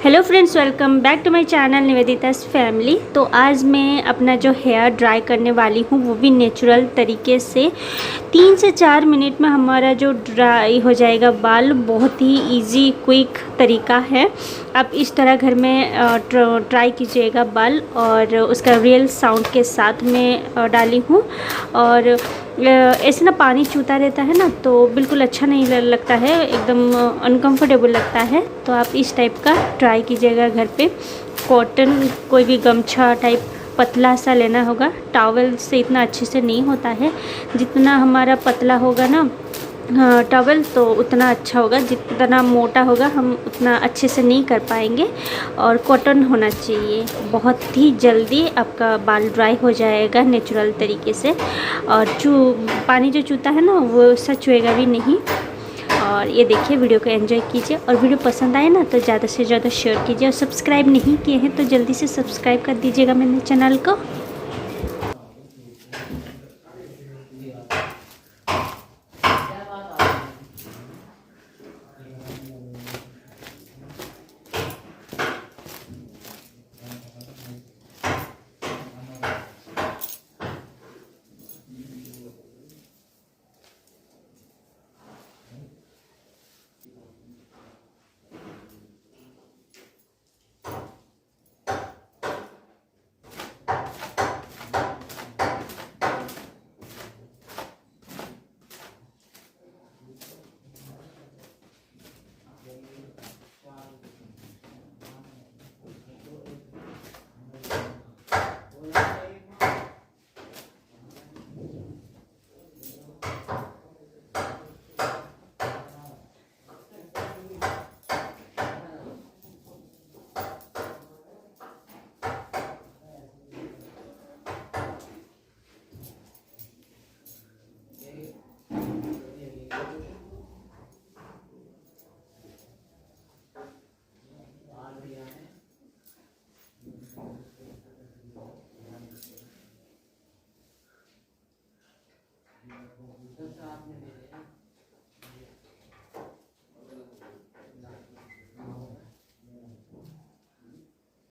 Hello friends, welcome back to my channel Nivedita's family. तो आज मैं अपना जो हेयर ड्राई करने वाली हूँ वो भी नेचुरल तरीके से 3 से 4 मिनट में हमारा जो ड्राई हो जाएगा बाल। बहुत ही इजी क्विक तरीका है। आप इस तरह घर में ट्राई कीजिएगा बाल, और उसका रियल साउंड के साथ में डाली हूँ। और ऐसे ना पानी चूता रहता है ना, तो बिल्कुल अच्छा नहीं लगता है, एकदम अनकंफर्टेबल लगता है। तो आप इस टाइप का ट्राई कीजिएगा घर पे। कॉटन कोई भी गमछा टाइप पतला सा लेना होगा। टॉवल से इतना अच्छे से नहीं होता है, जितना हमारा पतला होगा ना टॉवल तो उतना अच्छा होगा, जितना मोटा होगा हम उतना अच्छे से नहीं कर पाएंगे। और कॉटन होना चाहिए। बहुत ही जल्दी आपका बाल ड्राई हो जाएगा नेचुरल तरीके से। और पानी जो चूता है ना वो सच चुएगा भी नहीं। और ये देखिए, वीडियो को एंजॉय कीजिए, और वीडियो पसंद आए ना तो ज़्यादा से ज़्यादा शेयर कीजिए। और सब्सक्राइब नहीं किए हैं तो जल्दी से सब्सक्राइब कर दीजिएगा मेरे चैनल को।